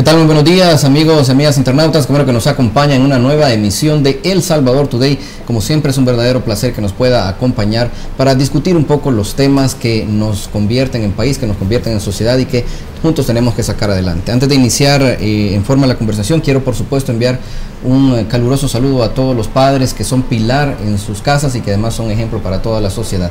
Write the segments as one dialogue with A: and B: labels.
A: tal? Muy buenos días, amigos y amigas internautas, como que nos acompaña en una nueva emisión de El Salvador Today. Como siempre es un verdadero placer que nos pueda acompañar para discutir un poco los temas que nos convierten en país, que nos convierten en sociedad y que juntos tenemos que sacar adelante. Antes de iniciar en forma la conversación, quiero por supuesto enviar un caluroso saludo a todos los padres que son pilar en sus casas y que además son ejemplo para toda la sociedad.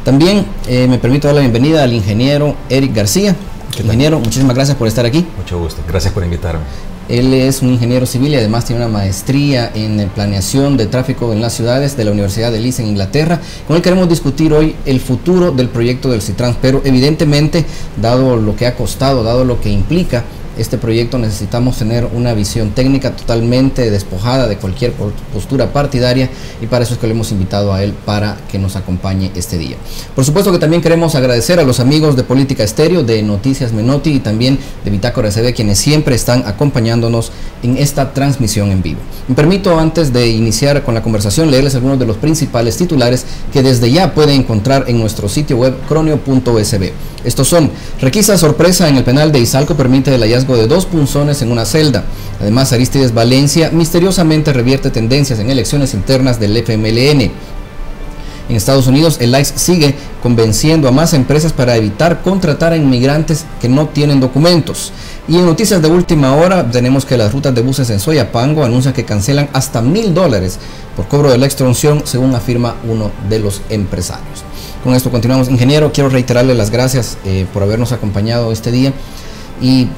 A: También me permito dar la bienvenida al ingeniero Eric García. Ingeniero, muchísimas gracias por estar aquí.
B: Mucho gusto, gracias por invitarme.
A: Él es un ingeniero civil y además tiene una maestría en planeación de tráfico en las ciudades de la Universidad de Leeds en Inglaterra. Con él queremos discutir hoy el futuro del proyecto del Citrans, pero evidentemente, dado lo que ha costado, dado lo que implica este proyecto, necesitamos tener una visión técnica totalmente despojada de cualquier postura partidaria, y para eso es que le hemos invitado a él para que nos acompañe este día. Por supuesto que también queremos agradecer a los amigos de Política Estéreo, de Noticias Menotti y también de Bitácora SB, quienes siempre están acompañándonos en esta transmisión en vivo. Me permito, antes de iniciar con la conversación, leerles algunos de los principales titulares que desde ya pueden encontrar en nuestro sitio web cronio.usb. Estos son: requisa sorpresa en el penal de Izalco permite el hallazgo de 2 punzones en una celda. Además, Arístides Valencia misteriosamente revierte tendencias en elecciones internas del FMLN. En Estados Unidos, el ICE sigue convenciendo a más empresas para evitar contratar a inmigrantes que no tienen documentos. Y en noticias de última hora tenemos que las rutas de buses en Soyapango anuncian que cancelan hasta $1000 por cobro de la extorsión, según afirma uno de los empresarios. Con esto continuamos. Ingeniero, quiero reiterarle las gracias por habernos acompañado este día. Y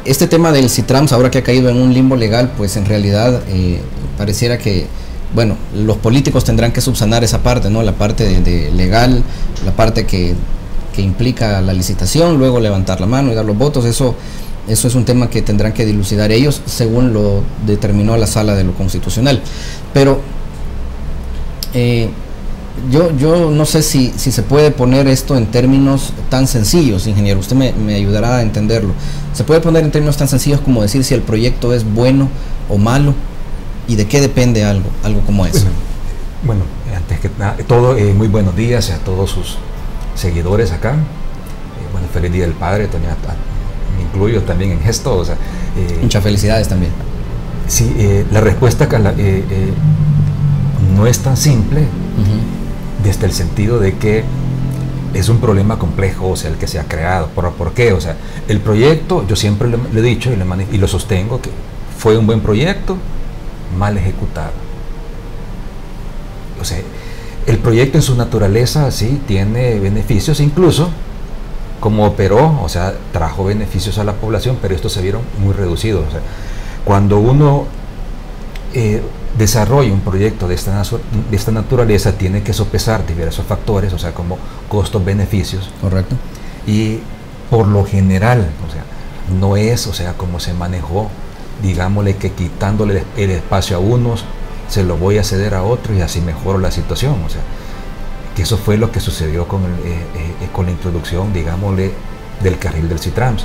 A: este tema del Citrans, ahora que ha caído en un limbo legal, pues en realidad pareciera que, bueno, los políticos tendrán que subsanar esa parte, ¿no? La parte de legal, la parte que implica la licitación, luego levantar la mano y dar los votos. Eso es un tema que tendrán que dilucidar ellos, según lo determinó la Sala de lo Constitucional. Pero yo no sé si se puede poner esto en términos tan sencillos, ingeniero. Usted me ayudará a entenderlo. ¿Se puede poner en términos tan sencillos como decir si el proyecto es bueno o malo? ¿Y de qué depende algo como eso?
B: Bueno, antes que nada, muy buenos días a todos sus seguidores acá. Bueno, feliz Día del Padre, me incluyo también en esto. O sea,
A: muchas felicidades también.
B: Sí, la respuesta no es tan simple, desde el sentido de que es un problema complejo, o sea, el que se ha creado. ¿Por qué? O sea, el proyecto, yo siempre le he dicho y lo sostengo, que fue un buen proyecto, mal ejecutado. O sea, el proyecto en su naturaleza sí tiene beneficios, incluso como operó, o sea, trajo beneficios a la población, pero estos se vieron muy reducidos. O sea, cuando uno desarrolla un proyecto de esta naturaleza, tiene que sopesar diversos factores, o sea, como costos-beneficios.
A: Correcto.
B: Y por lo general, o sea, no es, o sea, como se manejó, digámosle que quitándole el espacio a unos, se lo voy a ceder a otros y así mejoro la situación. O sea, que eso fue lo que sucedió con la introducción, digámosle, del carril del Citrans.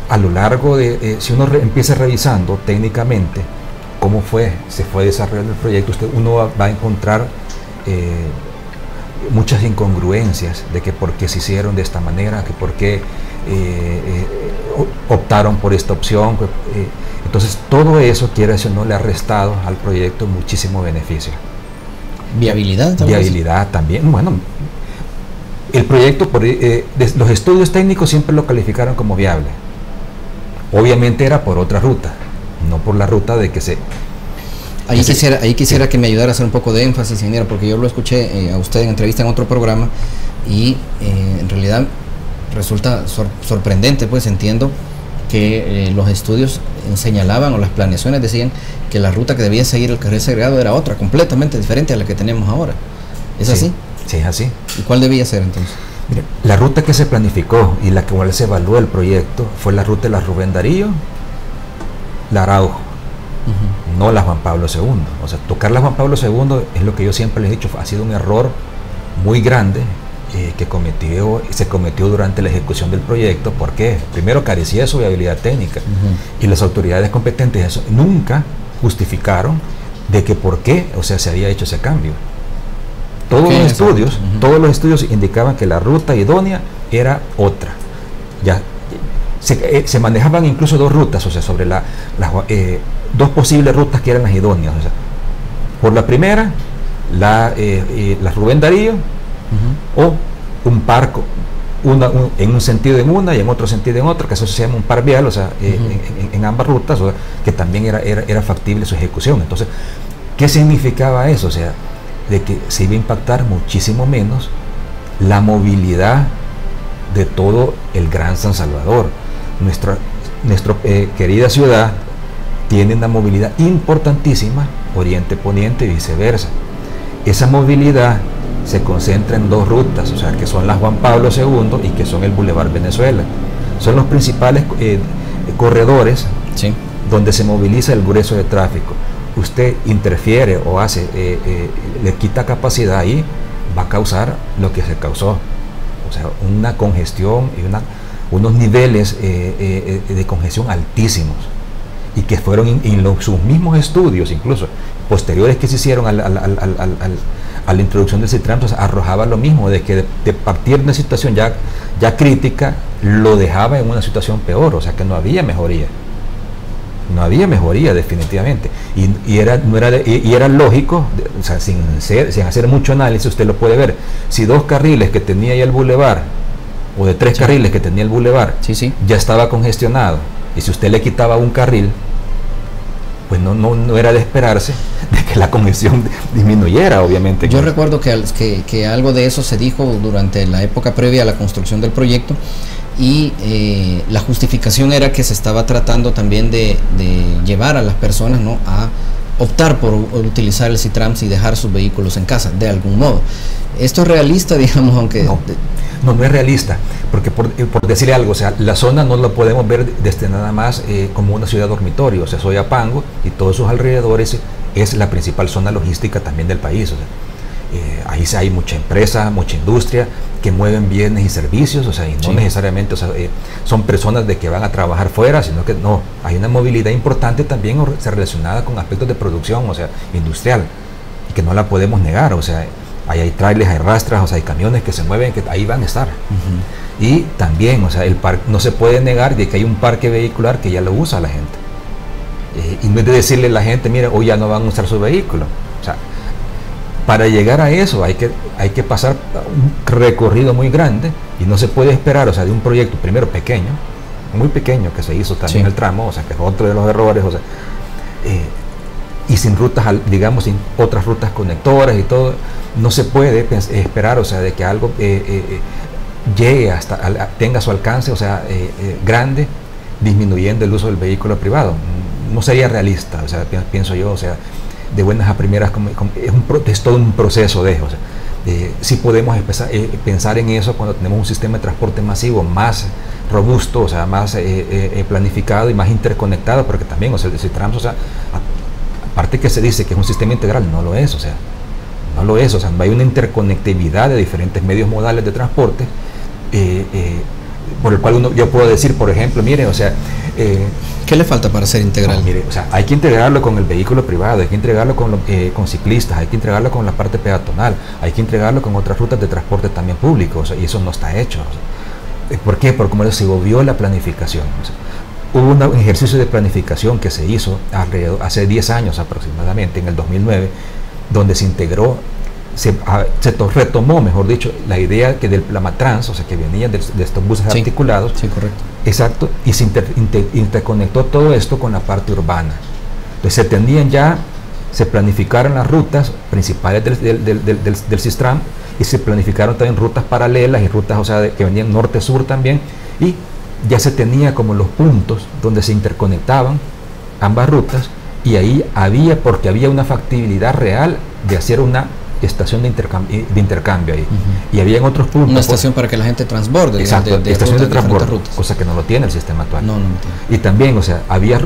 B: A lo largo si uno empieza revisando técnicamente cómo se fue desarrollando el proyecto, uno va a encontrar muchas incongruencias de que por qué se hicieron de esta manera, que por qué optaron por esta opción. Entonces todo eso, quiere decir, no le ha restado al proyecto muchísimo beneficio.
A: ¿Viabilidad?
B: Viabilidad también. Bueno, el proyecto, los estudios técnicos siempre lo calificaron como viable. Obviamente era por otra ruta, no por la ruta de que se...
A: Ahí quisiera que me ayudara a hacer un poco de énfasis, ingeniero, porque yo lo escuché a usted en entrevista en otro programa y en realidad resulta sorprendente, pues entiendo que los estudios señalaban, o las planeaciones decían, que la ruta que debía seguir el carril segregado era otra, completamente diferente a la que tenemos ahora. ¿Es así?
B: Sí, es así.
A: ¿Y cuál debía ser entonces?
B: Mire, la ruta que se planificó y la que se evaluó el proyecto fue la ruta de la Rubén Darío, la Araujo, no la Juan Pablo II. O sea, tocar la Juan Pablo II es lo que yo siempre les he dicho, ha sido un error muy grande que se cometió durante la ejecución del proyecto. Porque primero carecía de su viabilidad técnica y las autoridades competentes nunca justificaron de que por qué, o sea, se había hecho ese cambio. Todos los estudios indicaban que la ruta idónea era otra. Ya se manejaban incluso dos rutas, o sea, sobre dos posibles rutas que eran las idóneas. O sea, por la primera, la Rubén Darío, o un par en un sentido en una y en otro sentido en otro, que eso se llama un par vial, o sea, en ambas rutas, o sea, que también era factible su ejecución. Entonces, ¿qué significaba eso? O sea, de que se iba a impactar muchísimo menos la movilidad de todo el Gran San Salvador. Nuestra querida ciudad tiene una movilidad importantísima, oriente-poniente y viceversa. Esa movilidad se concentra en dos rutas, o sea, que son la Juan Pablo II y que son el Boulevard Venezuela. Son los principales corredores, sí, donde se moviliza el grueso de tráfico. Usted interfiere o le quita capacidad ahí, va a causar lo que se causó, o sea, una congestión y unos niveles de congestión altísimos, y que fueron sus mismos estudios, incluso posteriores que se hicieron a la introducción del CITRAM, pues, arrojaba lo mismo, de que de partir de una situación ya crítica, lo dejaba en una situación peor, o sea que no había mejoría. No había mejoría definitivamente, y era lógico, o sea, sin hacer mucho análisis. Usted lo puede ver, si 2 carriles que tenía ya el bulevar, o de 3 carriles que tenía el bulevar, ya estaba congestionado, y si usted le quitaba un carril, pues no era de esperarse de que la congestión disminuyera, obviamente.
A: Yo recuerdo que algo de eso se dijo durante la época previa a la construcción del proyecto, y la justificación era que se estaba tratando también de llevar a las personas, ¿no?, a optar por utilizar el CITRAMS y dejar sus vehículos en casa, de algún modo. ¿Esto es realista, digamos, aunque...?
B: No es realista, porque por decirle algo, o sea, la zona no la podemos ver desde nada más como una ciudad dormitorio. O sea, Soyapango y todos sus alrededores es la principal zona logística también del país. O sea, ahí hay mucha empresa, mucha industria que mueven bienes y servicios, o sea, y no necesariamente, o sea, son personas de que van a trabajar fuera, sino que no, hay una movilidad importante también relacionada con aspectos de producción, o sea, industrial, y que no la podemos negar. O sea, ahí hay trailers, hay rastras, o sea, hay camiones que se mueven, que ahí van a estar. Y también, o sea, no se puede negar de que hay un parque vehicular que ya lo usa la gente. Y no es de decirle a la gente, mire, hoy ya no van a usar su vehículo. O sea, para llegar a eso hay que pasar un recorrido muy grande, y no se puede esperar, o sea, de un proyecto primero pequeño, muy pequeño, que se hizo también el tramo, o sea, que es otro de los errores, o sea, y sin rutas, digamos, sin otras rutas conectoras y todo, no se puede esperar, o sea, de que algo llegue tenga su alcance, o sea, grande, disminuyendo el uso del vehículo privado. No sería realista, o sea, pienso yo, o sea, de buenas a primeras, es todo un proceso o sea, sí podemos empezar pensar en eso cuando tenemos un sistema de transporte masivo más robusto, o sea, más planificado y más interconectado, porque también, o sea, el CITRAMS, o sea, aparte que se dice que es un sistema integral, no lo es, o sea, no hay una interconectividad de diferentes medios modales de transporte, por el cual yo puedo decir, por ejemplo, mire, o sea,
A: ¿qué le falta para ser integral?
B: No, mire, o sea, hay que integrarlo con el vehículo privado, hay que integrarlo con ciclistas, hay que integrarlo con la parte peatonal, hay que integrarlo con otras rutas de transporte también público, o sea, y eso no está hecho. O sea, ¿por qué? Porque como se obvió la planificación. O sea, hubo un ejercicio de planificación que se hizo hace 10 años aproximadamente, en el 2009, donde se integró, se retomó, mejor dicho, la idea que del Plamatrans, o sea, que venía de estos buses articulados.
A: Sí, correcto.
B: Exacto, y se interconectó todo esto con la parte urbana. Entonces se planificaron las rutas principales del CITRAM, y se planificaron también rutas paralelas y rutas, o sea, que venían norte-sur también, y ya se tenía como los puntos donde se interconectaban ambas rutas, y ahí porque había una factibilidad real de hacer una estación de intercambio ahí. Y había en otros puntos
A: una estación para que la gente transborde.
B: Exacto, estación de transbordo, cosa que no lo tiene el sistema actual.
A: No tiene.
B: Y también, o sea, había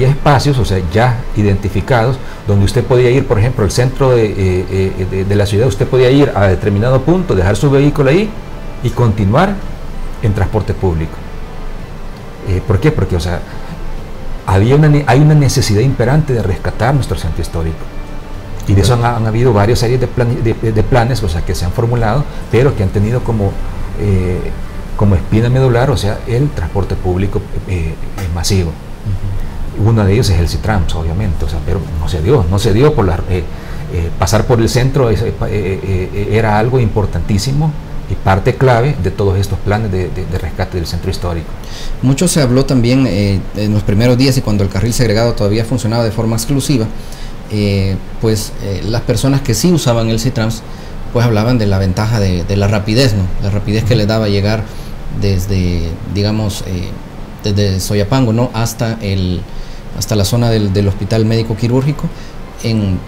B: espacios, o sea, ya identificados, donde usted podía ir, por ejemplo, al centro de la ciudad, usted podía ir a determinado punto, dejar su vehículo ahí y continuar en transporte público. ¿Por qué? Porque, o sea, hay una necesidad imperante de rescatar nuestro centro histórico. Y de eso han habido varias series de planes, o sea, que se han formulado, pero que han tenido como como espina medular, o sea, el transporte público masivo. Uno de ellos es el Citrans, obviamente, o sea, pero no se dio por pasar por el centro era algo importantísimo y parte clave de todos estos planes de rescate del centro histórico.
A: Mucho se habló también en los primeros días y cuando el carril segregado todavía funcionaba de forma exclusiva, las personas que sí usaban el Citrans pues hablaban de la ventaja de la rapidez, ¿no? La rapidez que le daba llegar desde, digamos, desde Soyapango, ¿no? hasta la zona del hospital médico quirúrgico en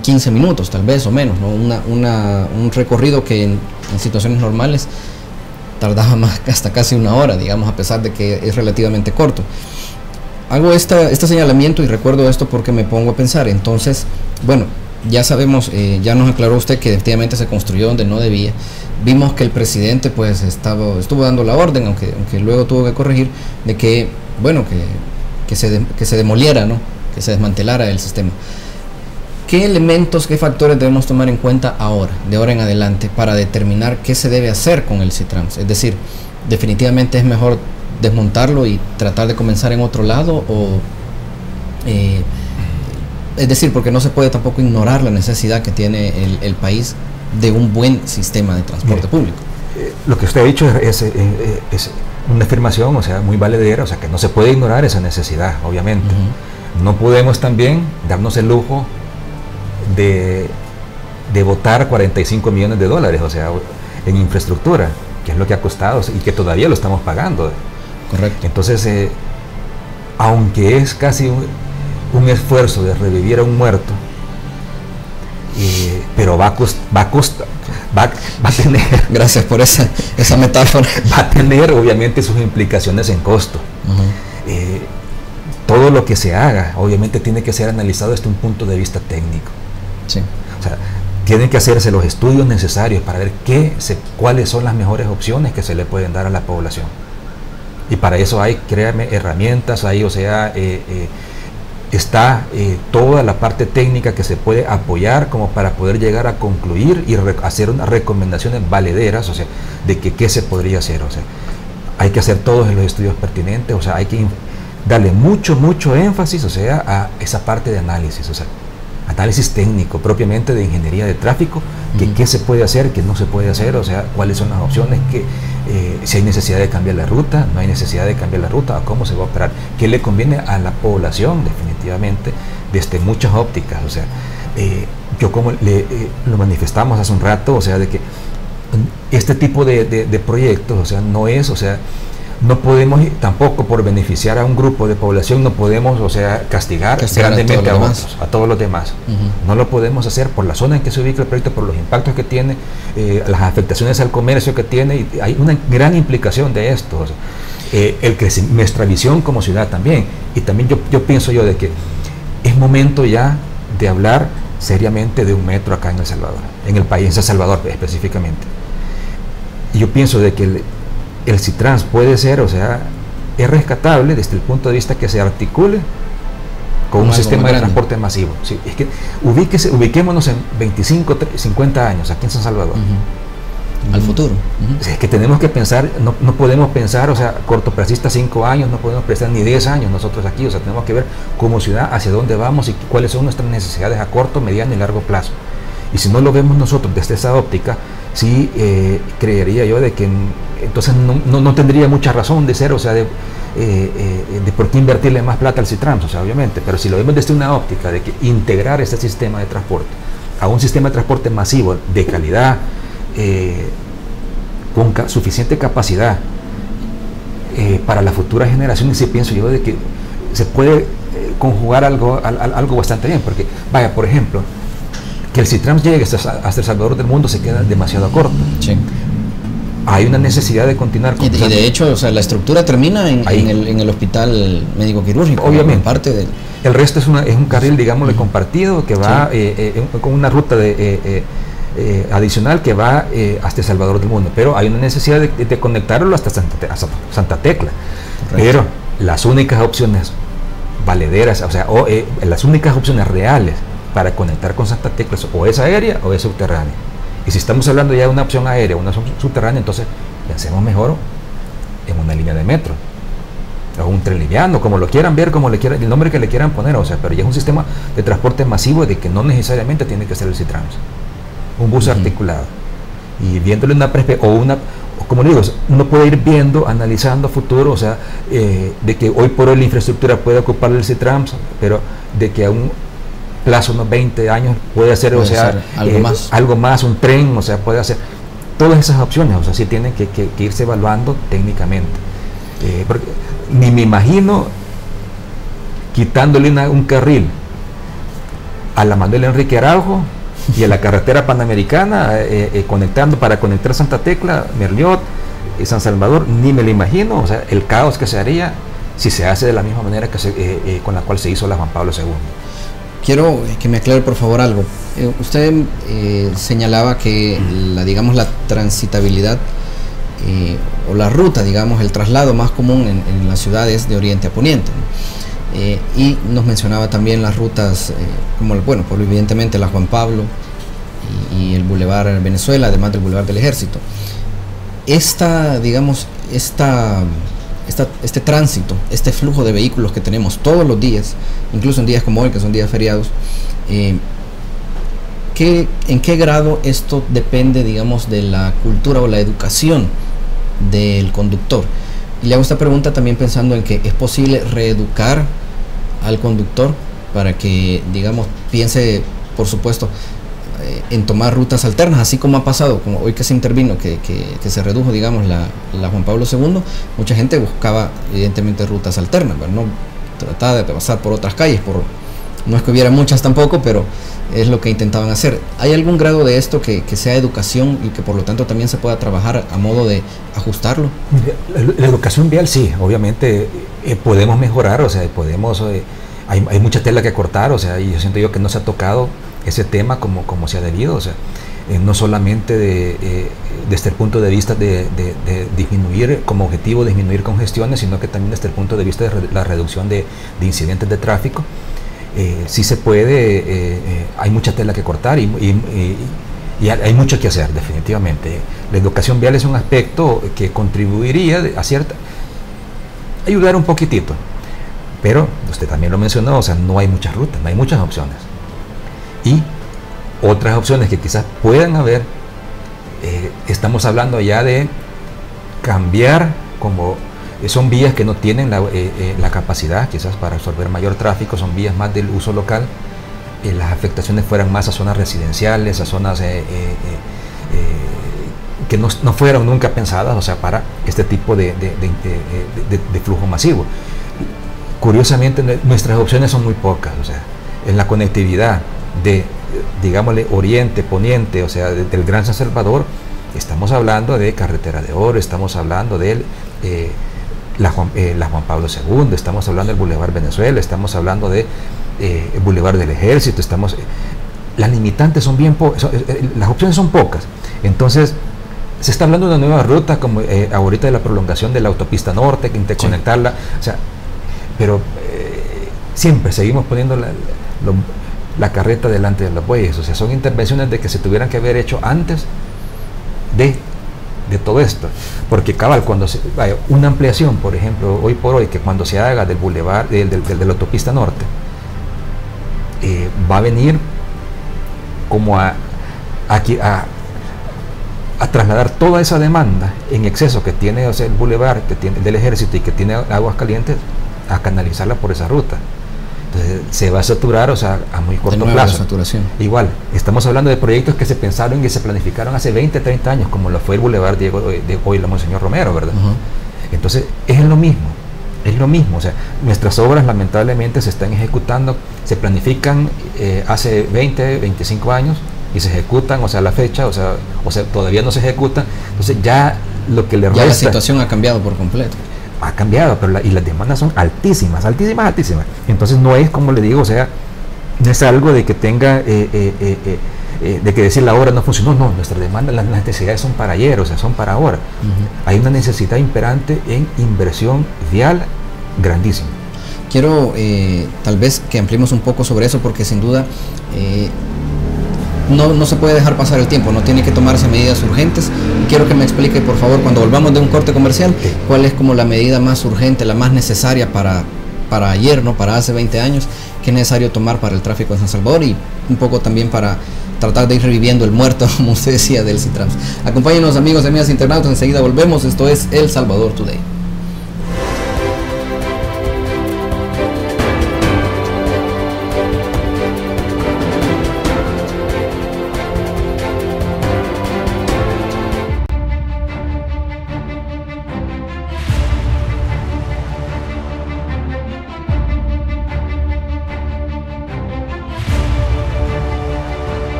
A: 15 minutos tal vez o menos, ¿no? Un recorrido que en situaciones normales tardaba más, hasta casi una hora, digamos, a pesar de que es relativamente corto. Hago este señalamiento y recuerdo esto porque me pongo a pensar, entonces, bueno, ya sabemos, ya nos aclaró usted que efectivamente se construyó donde no debía. Vimos que el presidente pues estuvo dando la orden, aunque luego tuvo que corregir, de que, bueno, que se demoliera, ¿no? Que se desmantelara el sistema. ¿Qué elementos, qué factores debemos tomar en cuenta ahora, de ahora en adelante, para determinar qué se debe hacer con el Citrans? Es decir, definitivamente es mejor desmontarlo y tratar de comenzar en otro lado, o es decir, porque no se puede tampoco ignorar la necesidad que tiene el país de un buen sistema de transporte público.
B: Lo que usted ha dicho es una afirmación, o sea, muy valedera, o sea, que no se puede ignorar esa necesidad, obviamente. No podemos también darnos el lujo de botar 45 millones de dólares, o sea, en infraestructura, que es lo que ha costado y que todavía lo estamos pagando.
A: Correcto.
B: Entonces, aunque es casi un esfuerzo de revivir a un muerto, pero va a tener,
A: gracias por esa metáfora,
B: va a tener obviamente sus implicaciones en costo. Todo lo que se haga obviamente tiene que ser analizado desde un punto de vista técnico.
A: Sí.
B: O sea, tienen que hacerse los estudios necesarios para ver cuáles son las mejores opciones que se le pueden dar a la población. Y para eso hay, créanme, herramientas, o sea, está toda la parte técnica que se puede apoyar como para poder llegar a concluir y hacer unas recomendaciones valederas, o sea, de qué se podría hacer. O sea, hay que hacer todos los estudios pertinentes, o sea, hay que darle mucho énfasis, o sea, a esa parte de análisis, o sea, análisis técnico propiamente de ingeniería de tráfico, qué se puede hacer, qué no se puede hacer, o sea, cuáles son las opciones, si hay necesidad de cambiar la ruta, no hay necesidad de cambiar la ruta, cómo se va a operar, qué le conviene a la población, definitivamente, desde muchas ópticas. O sea, yo como lo manifestamos hace un rato, o sea, de que este tipo de proyectos, o sea, no es, o sea, no podemos tampoco por beneficiar a un grupo de población, no podemos, o sea, castigar grandemente a todos los demás. No lo podemos hacer por la zona en que se ubica el proyecto, por los impactos que tiene, las afectaciones al comercio que tiene, y hay una gran implicación de esto. O sea, nuestra visión como ciudad también, y también yo pienso de que es momento ya de hablar seriamente de un metro acá en El Salvador, en el país, en El Salvador específicamente. Y yo pienso de que el Citrans puede ser, o sea, es rescatable desde el punto de vista que se articule con un sistema de transporte masivo. Sí, es que ubiquémonos en 25, 50 años aquí en San Salvador.
A: Al futuro.
B: Es que tenemos que pensar, no podemos pensar, o sea, cortoplacista 5 años, no podemos pensar ni 10 años nosotros aquí, o sea, tenemos que ver como ciudad hacia dónde vamos y cuáles son nuestras necesidades a corto, mediano y largo plazo. Y si no lo vemos nosotros desde esa óptica, sí creería yo de que entonces no tendría mucha razón de ser, o sea, de por qué invertirle más plata al Citrans, o sea, obviamente. Pero si lo vemos desde una óptica de que integrar este sistema de transporte a un sistema de transporte masivo de calidad, con suficiente capacidad para las futuras generaciones, sí pienso yo de que se puede conjugar algo bastante bien, porque vaya, por ejemplo, que el Citrans llegue hasta El Salvador del mundo se queda demasiado corto. Sí. Hay una necesidad de continuar con
A: y de hecho, o sea, la estructura termina en el hospital médico quirúrgico,
B: obviamente.
A: Parte del...
B: El resto es un carril, digámosle, compartido, que va con una ruta adicional que va hasta El Salvador del mundo, pero hay una necesidad de conectarlo hasta Santa Tecla. Correcto. Pero las únicas opciones valederas, o sea, las únicas opciones reales para conectar con Santa Tecla o es aérea o es subterránea. Y si estamos hablando ya de una opción aérea o una opción subterránea, entonces pensemos mejor en una línea de metro, o un tren liviano, como lo quieran ver, como el nombre que le quieran poner, o sea, pero ya es un sistema de transporte masivo de que no necesariamente tiene que ser el Citrans, un bus articulado, y viéndole una perspectiva, como le digo, uno puede ir viendo, analizando futuro, o sea, de que hoy por hoy la infraestructura puede ocupar el Citrans, pero de que a un plazo, unos 20 años, puede hacer, o sea, algo más, un tren, o sea, puede hacer todas esas opciones, o sea, sí tienen que irse evaluando técnicamente. Porque ni me imagino quitándole un carril a la Manuel Enrique Araujo y a la carretera panamericana, para conectar Santa Tecla, Merliot y San Salvador, ni me lo imagino, o sea, el caos que se haría si se hace de la misma manera con la cual se hizo la Juan Pablo II.
A: Quiero que me aclare por favor algo. Usted señalaba que la transitabilidad o la ruta, digamos, el traslado más común en las ciudades de oriente a poniente, ¿no? Y nos mencionaba también las rutas, como, bueno, pues evidentemente la Juan Pablo y el Boulevard Venezuela, además del Boulevard del Ejército. Este tránsito, este flujo de vehículos que tenemos todos los días, incluso en días como hoy, que son días feriados, ¿en qué grado esto depende, digamos, de la cultura o la educación del conductor? Y le hago esta pregunta también pensando en que es posible reeducar al conductor para que, digamos, piense, por supuesto, en tomar rutas alternas, así como ha pasado, como hoy que se intervino, que se redujo, digamos, la Juan Pablo II, mucha gente buscaba evidentemente rutas alternas, ¿verdad? No trataba de pasar por otras calles, no es que hubiera muchas tampoco, pero es lo que intentaban hacer. ¿Hay algún grado de esto que sea educación y que por lo tanto también se pueda trabajar a modo de ajustarlo?
B: La educación vial sí, obviamente podemos mejorar, o sea, hay mucha tela que cortar, o sea, y yo siento que no se ha tocado ese tema como se ha debido, o sea, no solamente desde el punto de vista de disminuir como objetivo, disminuir congestiones, sino que también desde el punto de vista de la reducción de incidentes de tráfico. Sí se puede, hay mucha tela que cortar y hay mucho que hacer, definitivamente. La educación vial es un aspecto que contribuiría ayudar un poquitito, pero usted también lo mencionó, o sea, no hay muchas rutas, no hay muchas opciones. Y otras opciones que quizás puedan haber, estamos hablando ya de cambiar, como son vías que no tienen la capacidad quizás para absorber mayor tráfico, son vías más del uso local, las afectaciones fueran más a zonas residenciales, a zonas que no fueron nunca pensadas, o sea, para este tipo de flujo masivo. Curiosamente, nuestras opciones son muy pocas, o sea, en la conectividad digámosle, oriente, poniente, o sea, del Gran San Salvador, estamos hablando de Carretera de Oro, estamos hablando de la Juan Pablo II, estamos hablando del Boulevard Venezuela, estamos hablando de el Boulevard del Ejército, las limitantes son bien pocas, las opciones son pocas. Entonces, se está hablando de una nueva ruta, como ahorita de la prolongación de la autopista norte, que interconectarla, sí. O sea, pero siempre seguimos poniendo la carreta delante de los bueyes, o sea, son intervenciones de que se tuvieran que haber hecho antes de todo esto, porque cabal, cuando vaya una ampliación, por ejemplo, hoy por hoy, que cuando se haga del boulevard, de la autopista norte, va a venir como a trasladar toda esa demanda en exceso que tiene, o sea, el boulevard que tiene del Ejército y que tiene Aguascalientes, a canalizarla por esa ruta. Entonces se va a saturar, o sea, a muy corto plazo.
A: Saturación.
B: Igual, estamos hablando de proyectos que se pensaron y se planificaron hace 20, 30 años, como lo fue el Boulevard de hoy la Monseñor Romero, ¿verdad? Entonces, es lo mismo, o sea, nuestras obras lamentablemente se están ejecutando, se planifican hace 20, 25 años y se ejecutan, o sea, la fecha, o sea, todavía no se ejecutan, entonces ya lo que le resta...
A: Ya la situación ha cambiado por completo.
B: Ha cambiado, pero y las demandas son altísimas. Entonces no es, como le digo, o sea, no es algo de que tenga, de que decir la obra no funcionó, no, nuestras demandas, las necesidades son para ayer, o sea, son para ahora. Hay una necesidad imperante en inversión vial grandísima.
A: Quiero tal vez que ampliemos un poco sobre eso, porque sin duda no se puede dejar pasar el tiempo, no tiene que tomarse medidas urgentes. Quiero que me explique, por favor, cuando volvamos de un corte comercial, cuál es como la medida más urgente, la más necesaria para ayer, ¿no? Para hace 20 años, que es necesario tomar para el tráfico de San Salvador y un poco también para tratar de ir reviviendo el muerto, como usted decía, del Citrans. Acompáñenos, amigos y amigas internautas, enseguida volvemos. Esto es El Salvador Today.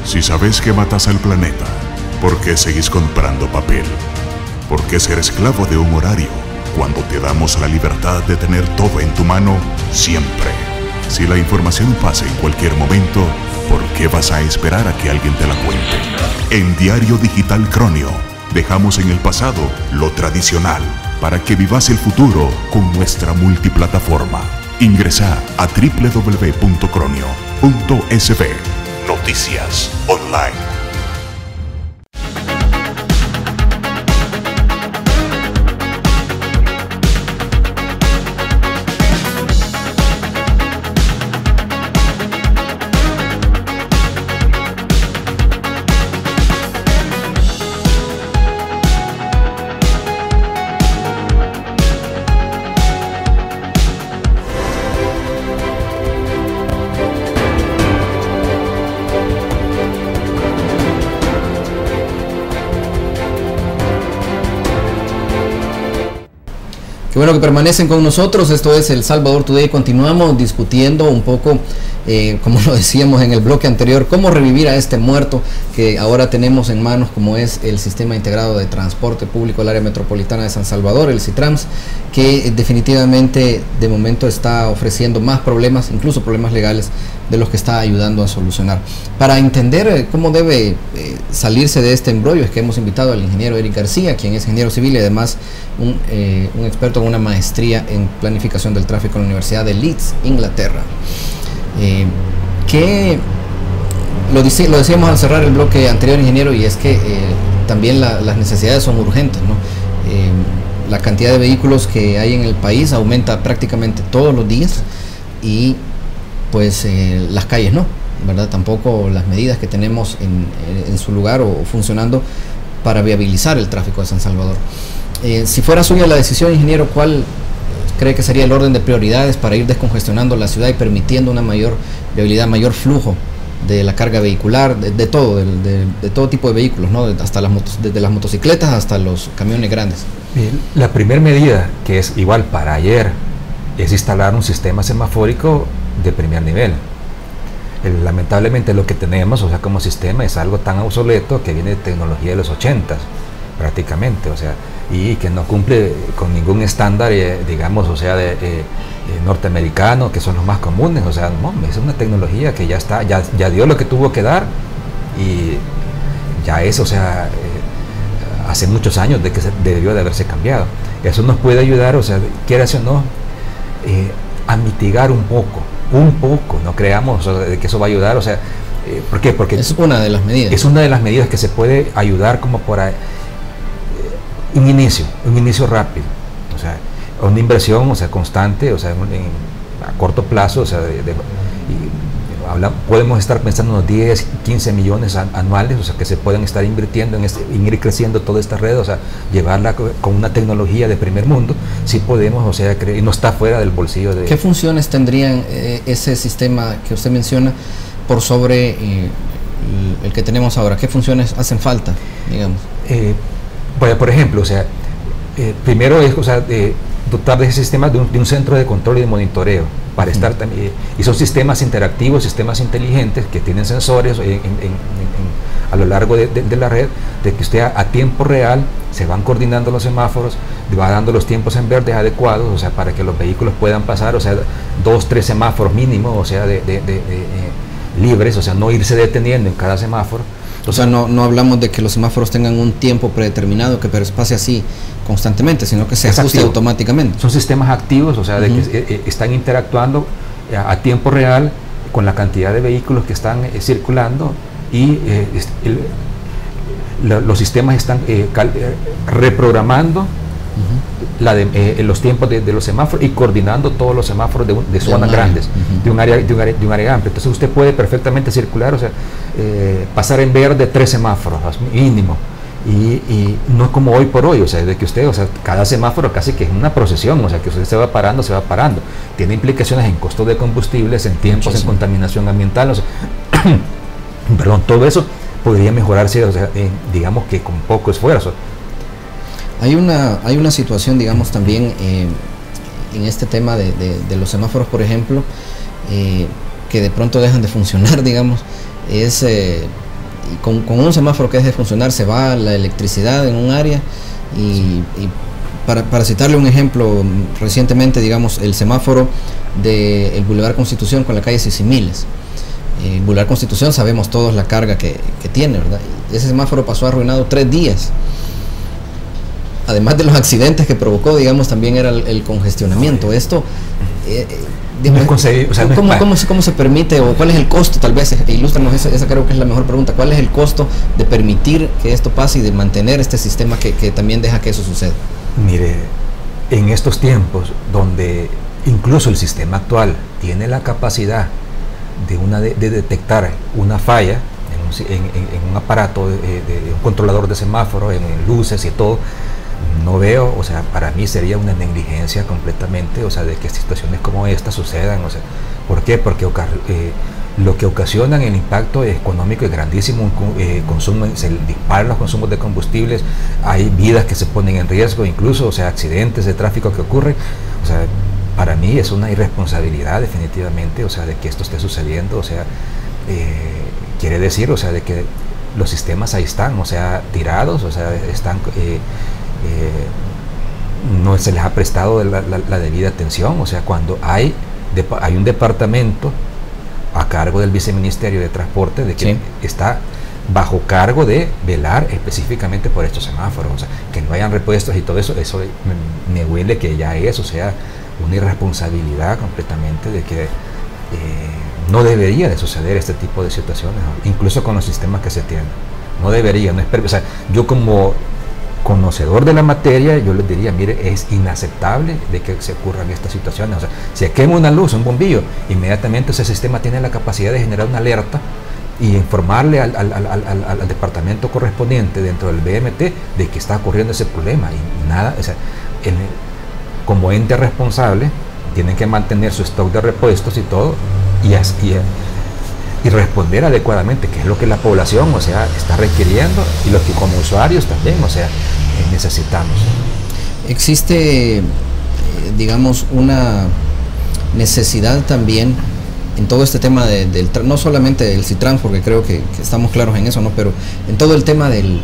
C: Si sabes que matas al planeta, ¿por qué seguís comprando papel? ¿Por qué ser esclavo de un horario cuando te damos la libertad de tener todo en tu mano siempre? Si la información pasa en cualquier momento, ¿por qué vas a esperar a que alguien te la cuente? En Diario Digital Cronio, dejamos en el pasado lo tradicional para que vivas el futuro con nuestra multiplataforma. Ingresa a www.cronio.sb. Noticias Online.
A: Qué bueno que permanecen con nosotros. Esto es El Salvador Today. Continuamos discutiendo un poco, como lo decíamos en el bloque anterior, cómo revivir a este muerto que ahora tenemos en manos, como es el Sistema Integrado de Transporte Público del Área Metropolitana de San Salvador, el Citrans, que definitivamente de momento está ofreciendo más problemas, incluso problemas legales, de los que está ayudando a solucionar. Para entender cómo debe salirse de este embrollo, es que hemos invitado al ingeniero Eric García, quien es ingeniero civil y además un experto en una maestría en planificación del tráfico en la Universidad de Leeds, Inglaterra. Que lo decíamos al cerrar el bloque anterior, ingeniero, y es que también las necesidades son urgentes, ¿no? La cantidad de vehículos que hay en el país aumenta prácticamente todos los días y pues las calles no, ¿verdad? Tampoco las medidas que tenemos en su lugar o funcionando para viabilizar el tráfico de San Salvador. Si fuera suya la decisión, ingeniero, ¿cuál cree que sería el orden de prioridades para ir descongestionando la ciudad y permitiendo una mayor viabilidad, mayor flujo de la carga vehicular, de todo tipo de vehículos, ¿no? Hasta desde las motocicletas hasta los camiones grandes?
B: La primera medida, que es igual para ayer, es instalar un sistema semafórico de primer nivel. Lamentablemente lo que tenemos, o sea, como sistema es algo tan obsoleto que viene de tecnología de los 80s prácticamente, o sea, y que no cumple con ningún estándar, digamos, o sea, norteamericano, que son los más comunes. O sea, no, es una tecnología que ya está, ya dio lo que tuvo que dar y ya es, o sea, hace muchos años de que debió de haberse cambiado. Eso nos puede ayudar, o sea, quieras o no, a mitigar un poco, no creamos, o sea, de que eso va a ayudar, o sea, ¿por qué? Porque
A: es una de las medidas.
B: Es una de las medidas que se puede ayudar como por un inicio rápido, o sea, una inversión, o sea, constante, o sea, a corto plazo, o sea, podemos estar pensando unos 10, 15 millones anuales, o sea, que se pueden estar invirtiendo en ir creciendo toda esta red, o sea, llevarla con una tecnología de primer mundo, si podemos, o sea, y no está fuera del bolsillo de...
A: ¿Qué funciones tendrían ese sistema que usted menciona por sobre el que tenemos ahora? ¿Qué funciones hacen falta, digamos?
B: Por ejemplo, o sea, primero es, o sea, dotar de ese sistema de un centro de control y de monitoreo para estar también, y son sistemas interactivos, sistemas inteligentes que tienen sensores a lo largo de la red, de que usted a tiempo real se van coordinando los semáforos, va dando los tiempos en verde adecuados, o sea, para que los vehículos puedan pasar, o sea, 2, 3 semáforos mínimo, o sea, libres, o sea, no irse deteniendo en cada semáforo.
A: O sea, no hablamos de que los semáforos tengan un tiempo predeterminado que pase así constantemente, sino que se ajuste automáticamente.
B: Son sistemas activos, o sea, de que están interactuando a tiempo real con la cantidad de vehículos que están circulando, y los sistemas están reprogramando los tiempos de los semáforos y coordinando todos los semáforos de zonas grandes, de un área amplia. Entonces usted puede perfectamente circular, o sea, pasar en verde 3 semáforos mínimo, y no es como hoy por hoy, o sea, de que usted, o sea, cada semáforo casi que es una procesión, o sea, que usted se va parando, tiene implicaciones en costos de combustibles, en tiempos, en contaminación ambiental, o sea, perdón, todo eso podría mejorarse, o sea, digamos que con poco esfuerzo.
A: Hay una situación, digamos, también en este tema de los semáforos, por ejemplo, que de pronto dejan de funcionar, digamos, es con un semáforo que deje de funcionar, se va la electricidad en un área, y para citarle un ejemplo, recientemente, digamos, el semáforo del Boulevard Constitución con la calle Sisimiles. El Boulevard Constitución, sabemos todos la carga que tiene, ¿verdad? Y ese semáforo pasó arruinado 3 días. Además de los accidentes que provocó, digamos, también era el congestionamiento. Esto, ¿cómo se permite, o cuál es el costo? Tal vez, ilústranos, esa creo que es la mejor pregunta. ¿Cuál es el costo de permitir que esto pase y de mantener este sistema que también deja que eso suceda?
B: Mire, en estos tiempos donde incluso el sistema actual tiene la capacidad de detectar una falla en un aparato de un controlador de semáforo, en luces y todo, no veo, o sea, para mí sería una negligencia completamente, o sea, de que situaciones como esta sucedan, o sea, ¿por qué? Porque lo que ocasionan el impacto económico es grandísimo, consumo, se disparan los consumos de combustibles, hay vidas que se ponen en riesgo, incluso, o sea, accidentes de tráfico que ocurren, o sea, para mí es una irresponsabilidad definitivamente, o sea, de que esto esté sucediendo, o sea, quiere decir, o sea, de que los sistemas ahí están, o sea, tirados, o sea, están, no se les ha prestado la debida atención, o sea, cuando hay un departamento a cargo del Viceministerio de Transporte de que está bajo cargo de velar específicamente por estos semáforos, o sea, que no hayan repuestos y todo eso, me huele que ya es, o sea, una irresponsabilidad completamente de que no debería de suceder este tipo de situaciones, ¿no? Incluso con los sistemas que se tienen, no debería, no es, o sea, yo como conocedor de la materia, yo les diría, mire, es inaceptable de que se ocurran estas situaciones, o sea, si quema una luz, un bombillo, inmediatamente ese sistema tiene la capacidad de generar una alerta y informarle al departamento correspondiente dentro del BMT de que está ocurriendo ese problema, y nada, o sea, como ente responsable tienen que mantener su stock de repuestos y todo, y responder adecuadamente, que es lo que la población, o sea, está requiriendo, y lo que como usuarios también, o sea, necesitamos.
A: Existe, digamos, una necesidad también en todo este tema no solamente del CITRANS, porque creo que estamos claros en eso, ¿no? Pero en todo el tema del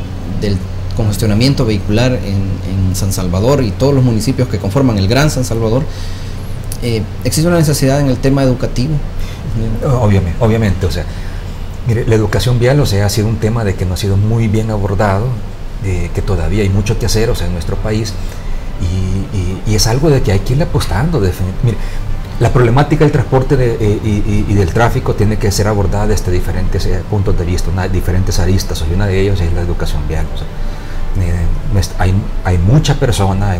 A: congestionamiento vehicular en San Salvador y todos los municipios que conforman el Gran San Salvador, existe una necesidad en el tema educativo.
B: Obviamente, o sea, mire, la educación vial, o sea, ha sido un tema de que no ha sido muy bien abordado, que todavía hay mucho que hacer, o sea, en nuestro país, y es algo de que hay que ir apostando. Mire, la problemática del transporte y del tráfico tiene que ser abordada desde diferentes puntos de vista, diferentes aristas, y una de ellas es la educación vial. O sea, hay mucha persona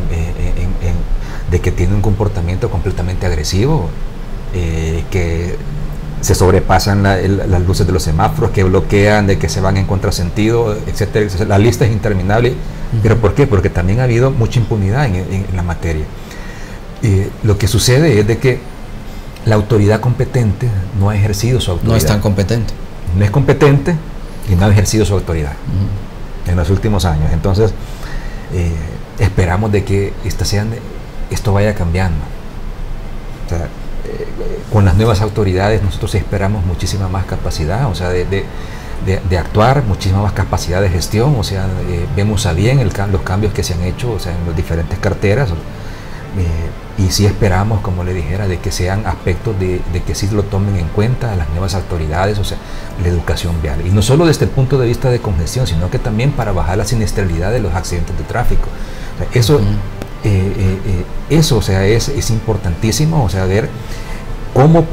B: de que tiene un comportamiento completamente agresivo, que se sobrepasan las luces de los semáforos, que bloquean, de que se van en contrasentido, etcétera, etcétera. La lista es interminable. ¿Pero por qué? Porque también ha habido mucha impunidad en la materia. Lo que sucede es de que la autoridad competente no ha ejercido su autoridad.
A: No es tan competente.
B: No es competente y no ha ejercido su autoridad en los últimos años. Entonces, esperamos de que estas sean esto vaya cambiando. O sea, con las nuevas autoridades nosotros esperamos muchísima más capacidad, o sea, de actuar, muchísima más capacidad de gestión, o sea, vemos a bien los cambios que se han hecho, o sea, en las diferentes carteras, y sí esperamos, como le dijera, de que sean aspectos de que sí lo tomen en cuenta las nuevas autoridades, o sea, la educación vial, y no solo desde el punto de vista de congestión, sino que también para bajar la siniestralidad de los accidentes de tráfico. O sea, eso, o sea, es importantísimo, o sea, ver cómo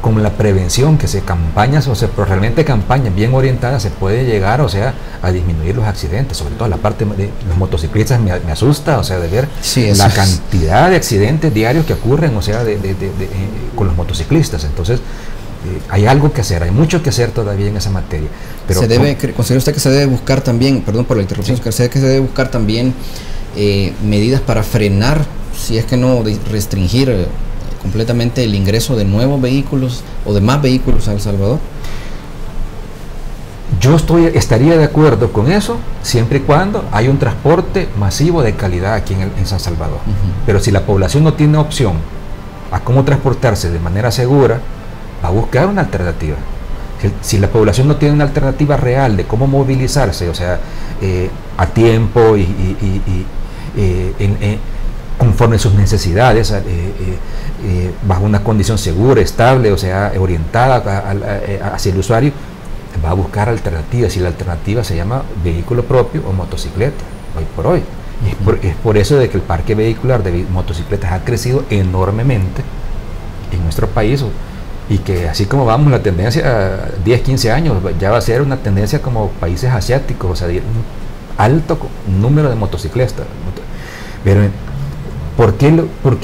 B: con la prevención, que se campañas, o sea, pero realmente campañas bien orientadas, se puede llegar, o sea, a disminuir los accidentes, sobre todo la parte de los motociclistas me asusta, o sea, de ver la cantidad de accidentes diarios que ocurren, o sea, con los motociclistas. Entonces, hay algo que hacer, hay mucho que hacer todavía en esa materia. Pero
A: ¿considera usted que se debe buscar también, perdón por la interrupción, que se debe buscar también medidas para frenar, si es que no restringir completamente el ingreso de nuevos vehículos o de más vehículos a El Salvador?
B: Yo estaría de acuerdo con eso siempre y cuando hay un transporte masivo de calidad aquí en San Salvador. Pero si la población no tiene opción a cómo transportarse de manera segura, va a buscar una alternativa. Si la población no tiene una alternativa real de cómo movilizarse, o sea, a tiempo conforme a sus necesidades, bajo una condición segura, estable, o sea, orientada hacia el usuario, va a buscar alternativas, y la alternativa se llama vehículo propio o motocicleta, hoy por hoy. Y es por eso de que el parque vehicular de motocicletas ha crecido enormemente en nuestro país, y que así como vamos, la tendencia 10, 15 años ya va a ser una tendencia como países asiáticos, o sea, un alto número de motocicletas. Pero ¿por qué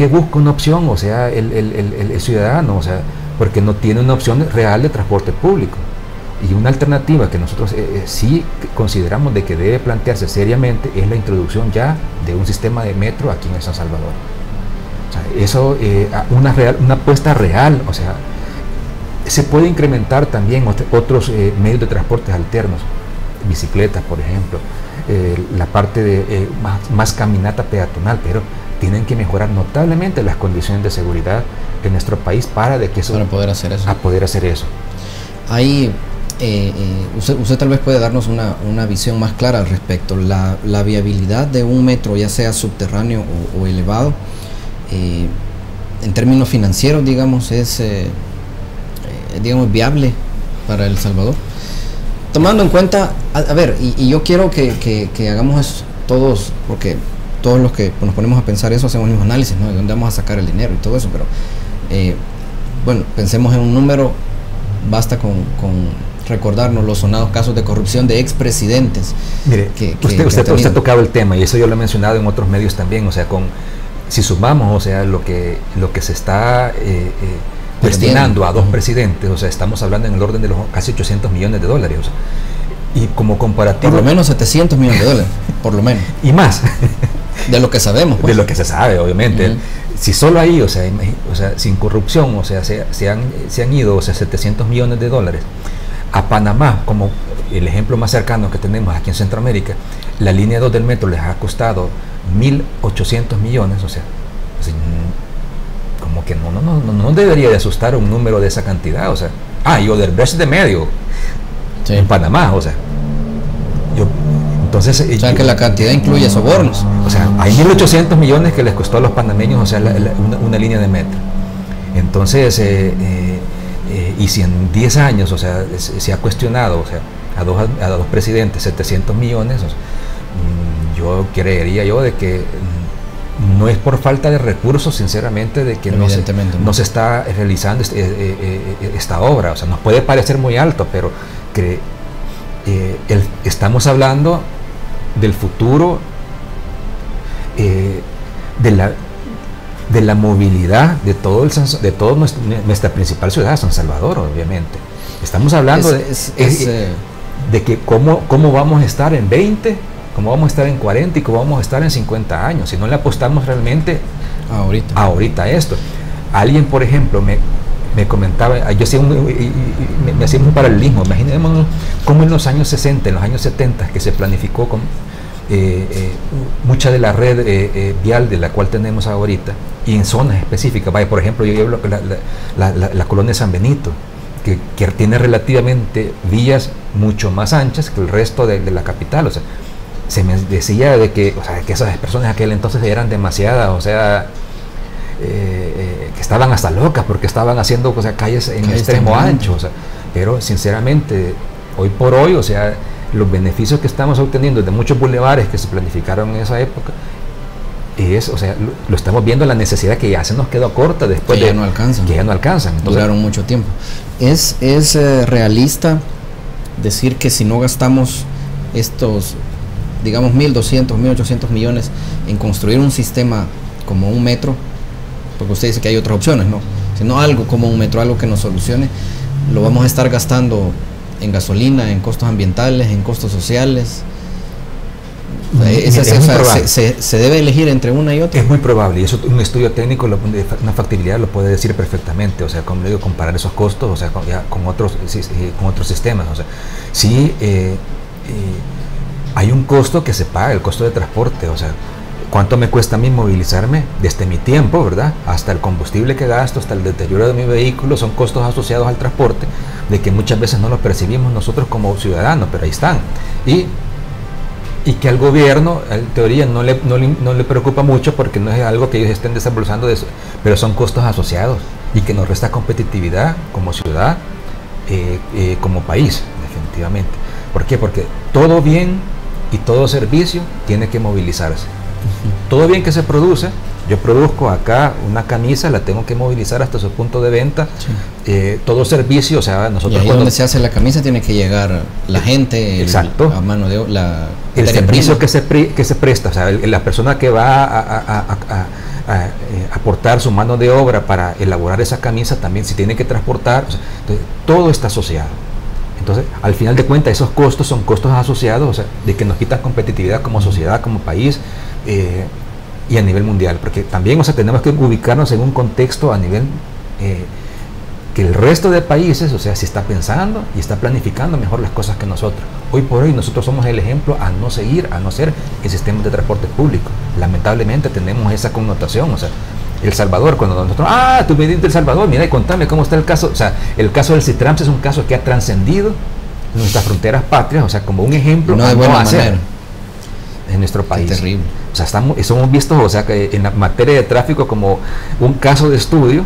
B: busca una opción, o sea, el ciudadano? O sea, porque no tiene una opción real de transporte público. Y una alternativa que nosotros sí consideramos de que debe plantearse seriamente es la introducción ya de un sistema de metro aquí en San Salvador. O sea, eso, una apuesta real, o sea, se puede incrementar también otros medios de transporte alternos, bicicletas, por ejemplo, la parte de más caminata peatonal, pero tienen que mejorar notablemente las condiciones de seguridad en nuestro país para poder hacer eso.
A: Ahí usted tal vez puede darnos una visión más clara al respecto. La viabilidad de un metro, ya sea subterráneo o elevado, en términos financieros, digamos, es viable para El Salvador, tomando en cuenta, a ver, y yo quiero que hagamos eso todos, porque todos los que nos ponemos a pensar eso hacemos el mismo análisis, ¿no? De dónde vamos a sacar el dinero y todo eso, pero bueno, pensemos en un número. Basta con recordarnos los sonados casos de corrupción de expresidentes.
B: Mire, usted ha tocado el tema, y eso yo lo he mencionado en otros medios también, o sea, si sumamos, o sea, lo que se está destinando a dos presidentes, o sea, estamos hablando en el orden de los casi 800 millones de dólares, o sea, y como comparativo,
A: por lo menos 700 millones de dólares, por lo menos,
B: y más
A: de lo que sabemos, pues.
B: De lo que se sabe, obviamente. Si solo ahí, o sea, sin corrupción, o sea, se han ido, o sea, 700 millones de dólares a Panamá, como el ejemplo más cercano que tenemos aquí en Centroamérica. La línea 2 del metro les ha costado 1.800 millones, o sea, como que no debería de asustar un número de esa cantidad, o sea. Y Odebrecht de medio, sí, en Panamá, o sea. Entonces,
A: o sea, que la cantidad incluye sobornos.
B: O sea, hay 1.800 millones que les costó a los panameños, o sea, una línea de metro. Entonces, y si en 10 años, o sea, se ha cuestionado, o sea, a dos presidentes 700 millones, o sea, yo creería de que no es por falta de recursos, sinceramente, de que no se está realizando esta obra. O sea, nos puede parecer muy alto, pero estamos hablando del futuro, de la movilidad de toda nuestra principal ciudad, San Salvador, obviamente. Estamos hablando de que cómo vamos a estar en 20, cómo vamos a estar en 40 y cómo vamos a estar en 50 años, si no le apostamos realmente ahorita a esto. Alguien, por ejemplo, me comentaba, yo me hacía un paralelismo. Imaginemos cómo en los años 60, en los años 70, que se planificó mucha de la red vial de la cual tenemos ahorita, y en zonas específicas, vaya, por ejemplo, yo hablo la colonia San Benito, que tiene relativamente vías mucho más anchas que el resto de la capital. O sea, se me decía de que, o sea, que esas personas en aquel entonces eran demasiadas, o sea, que estaban hasta locas porque estaban haciendo, o sea, calles en extremo ancho, o sea, pero sinceramente hoy por hoy, o sea, los beneficios que estamos obteniendo de muchos bulevares que se planificaron en esa época es, o sea, lo estamos viendo, la necesidad que ya se nos quedó corta después
A: que ya no alcanzan,
B: entonces,
A: duraron mucho tiempo. Es realista decir que si no gastamos estos, digamos, 1.200, 1.800 millones en construir un sistema como un metro, porque usted dice que hay otras opciones, ¿no? Sino algo como un metro, algo que nos solucione, lo vamos a estar gastando en gasolina, en costos ambientales, en costos sociales. Se debe elegir entre una y otra.
B: Es muy probable, y eso un estudio técnico, una factibilidad lo puede decir perfectamente. O sea, como le digo, comparar esos costos, o sea, con otros sistemas. O sea, sí, hay un costo que se paga, el costo de transporte. O sea, ¿cuánto me cuesta a mí movilizarme desde mi tiempo, verdad? Hasta el combustible que gasto, hasta el deterioro de mi vehículo, son costos asociados al transporte, de que muchas veces no lo percibimos nosotros como ciudadanos, pero ahí están. Y que al gobierno, en teoría, no le preocupa mucho porque no es algo que ellos estén desembolsando de eso, pero son costos asociados y que nos resta competitividad como ciudad, como país, definitivamente. ¿Por qué? Porque todo bien y todo servicio tiene que movilizarse. Todo bien que se produce, yo produzco acá una camisa, la tengo que movilizar hasta su punto de venta. Sí. Todo servicio, o sea, nosotros...
A: Y ahí donde se hace la camisa tiene que llegar la gente,
B: exacto,
A: a mano de
B: el servicio que se presta, o sea, la persona que va a aportar su mano de obra para elaborar esa camisa también, si tiene que transportar, o sea, entonces, todo está asociado. Entonces, al final de cuentas, esos costos son costos asociados, o sea, de que nos quitan competitividad como sociedad, como país, y a nivel mundial, porque también, o sea, tenemos que ubicarnos en un contexto a nivel que el resto de países, o sea, se está pensando y está planificando mejor las cosas que nosotros. Hoy por hoy nosotros somos el ejemplo a no seguir, a no ser el sistema de transporte público. Lamentablemente tenemos esa connotación, o sea, El Salvador, cuando nosotros, tú viniste de El Salvador, mira y contame cómo está el caso. O sea, el caso del CITRAMS es un caso que ha trascendido nuestras fronteras patrias, o sea, como un ejemplo
A: no de buena manera
B: en nuestro país.
A: Es terrible.
B: O sea, somos vistos, o sea, que en la materia de tráfico como un caso de estudio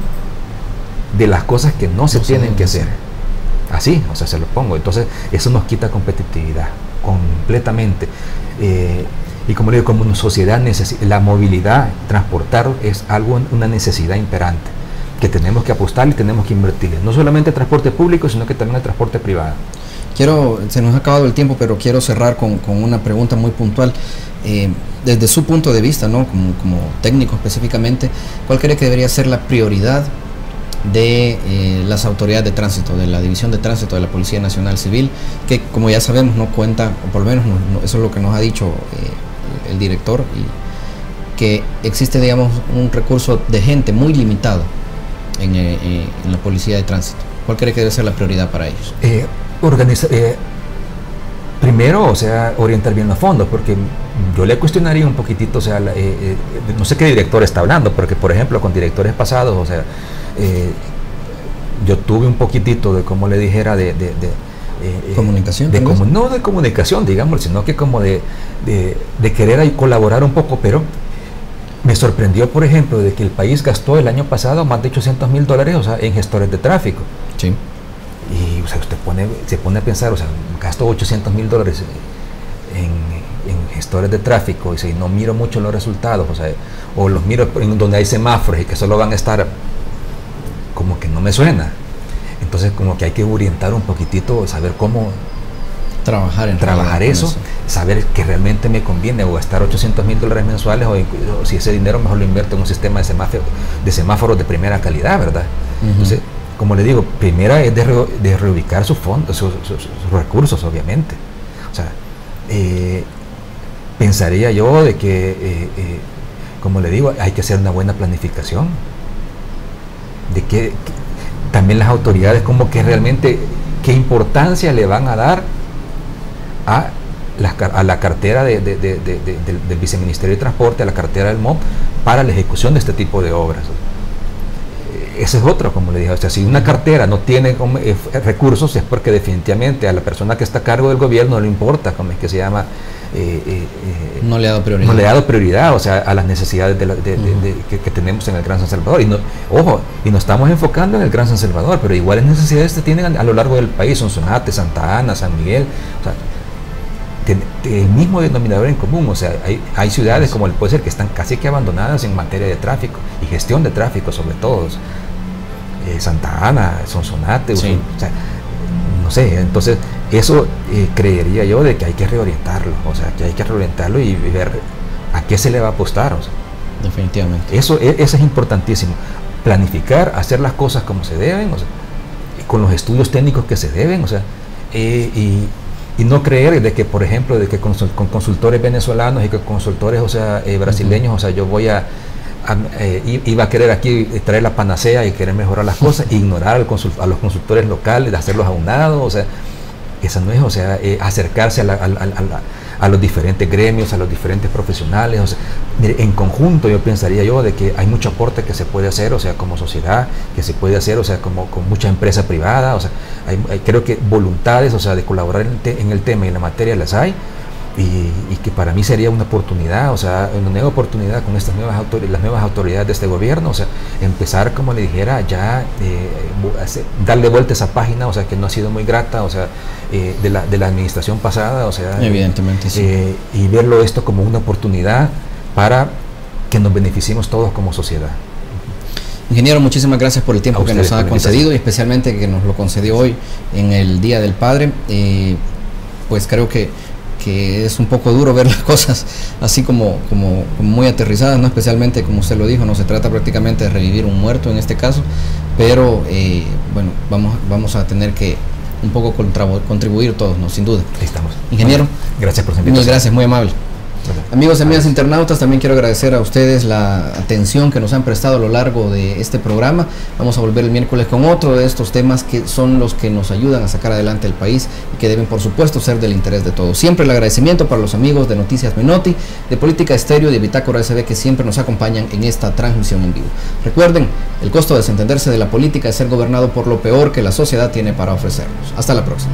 B: de las cosas que no se tienen que hacer. Así, o sea, se lo pongo. Entonces, eso nos quita competitividad completamente. Y como le digo, como una sociedad, la movilidad, transportar es una necesidad imperante que tenemos que apostar y tenemos que invertir. No solamente el transporte público, sino que también el transporte privado.
A: Se nos ha acabado el tiempo, pero quiero cerrar con una pregunta muy puntual. Desde su punto de vista, ¿no? como técnico específicamente, ¿cuál cree que debería ser la prioridad de las autoridades de tránsito, de la División de Tránsito de la Policía Nacional Civil, que como ya sabemos no cuenta, o por lo menos eso es lo que nos ha dicho el director, y que existe, digamos, un recurso de gente muy limitado en la Policía de Tránsito? ¿Cuál cree que debe ser la prioridad para ellos?
B: Primero, o sea, orientar bien los fondos, porque yo le cuestionaría un poquitito, o sea, no sé qué director está hablando, porque por ejemplo con directores pasados, o sea, yo tuve un poquitito de, como le dijera,
A: comunicación,
B: no de comunicación, digamos, sino que como de querer colaborar un poco, pero me sorprendió, por ejemplo, de que el país gastó el año pasado más de $800,000, o sea, en gestores de tráfico.
A: Sí.
B: Y, o sea, usted se pone a pensar, o sea, gasto $800,000 en gestores de tráfico, y si no miro mucho los resultados, o sea, o los miro en donde hay semáforos y que solo van a estar, como que no me suena. Entonces, como que hay que orientar un poquitito, saber cómo trabajar eso, saber que realmente me conviene, o gastar $800,000 mensuales, o si ese dinero mejor lo invierto en un sistema de semáforos de primera calidad, ¿verdad? Entonces, como le digo, primera es de reubicar sus fondos, sus recursos, obviamente. O sea, pensaría yo de que, como le digo, hay que hacer una buena planificación, de que también las autoridades, como que realmente, qué importancia le van a dar a a la cartera del Viceministerio de Transporte, a la cartera del MOP, para la ejecución de este tipo de obras. Ese es otro, como le dije, o sea, si una cartera no tiene recursos, es porque definitivamente a la persona que está a cargo del gobierno no le importa, como es que se llama,
A: no le ha dado prioridad.
B: No le ha dado prioridad, o sea, a las necesidades que tenemos en el Gran San Salvador. Y no, ojo, y nos estamos enfocando en el Gran San Salvador, pero iguales necesidades se tienen a lo largo del país, Sonsonate, Santa Ana, San Miguel, o sea, el mismo denominador en común. O sea, hay ciudades como puede ser que están casi que abandonadas en materia de tráfico y gestión de tráfico, sobre todo. Santa Ana, Sonsonate,
A: sí.
B: O sea, no sé, entonces eso creería yo de que hay que reorientarlo, o sea, que hay que reorientarlo y ver a qué se le va a apostar. O sea,
A: definitivamente.
B: Eso es importantísimo, planificar, hacer las cosas como se deben, o sea, con los estudios técnicos que se deben, o sea, y no creer de que, por ejemplo, de que con consultores venezolanos y con consultores, o sea, brasileños, o sea, yo iba a querer aquí traer la panacea y querer mejorar las cosas, ignorar a los consultores locales, hacerlos a un lado. O sea, esa no es, o sea, acercarse a los diferentes gremios, a los diferentes profesionales. O sea, mire, en conjunto yo pensaría yo de que hay mucho aporte que se puede hacer, o sea, como sociedad, que se puede hacer, o sea, como con mucha empresa privada. O sea, creo que voluntades, o sea, de colaborar en el tema y en la materia las hay. Y que para mí sería una oportunidad, o sea, una nueva oportunidad con estas las nuevas autoridades de este gobierno, o sea, empezar, como le dijera, ya darle vuelta a esa página, o sea, que no ha sido muy grata, o sea, de la administración pasada, o sea,
A: evidentemente sí.
B: Y verlo esto como una oportunidad para que nos beneficiemos todos como sociedad.
A: Ingeniero, muchísimas gracias por el tiempo que nos ha concedido y especialmente que nos lo concedió hoy en el Día del Padre. Pues creo que es un poco duro ver las cosas así como muy aterrizadas, ¿no? Especialmente, como usted lo dijo, no se trata prácticamente de revivir un muerto en este caso, pero bueno, vamos a tener que un poco contribuir todos, ¿no? Sin duda.
B: Ahí estamos.
A: Ingeniero,
B: gracias por su invitación.
A: Muchas gracias, muy amable. Amigos y amigas internautas, también quiero agradecer a ustedes la atención que nos han prestado a lo largo de este programa. Vamos a volver el miércoles con otro de estos temas que son los que nos ayudan a sacar adelante el país y que deben, por supuesto, ser del interés de todos. Siempre el agradecimiento para los amigos de Noticias Menotti, de Política Estéreo y de Bitácora SB, que siempre nos acompañan en esta transmisión en vivo. Recuerden, el costo de desentenderse de la política es ser gobernado por lo peor que la sociedad tiene para ofrecernos. Hasta la próxima.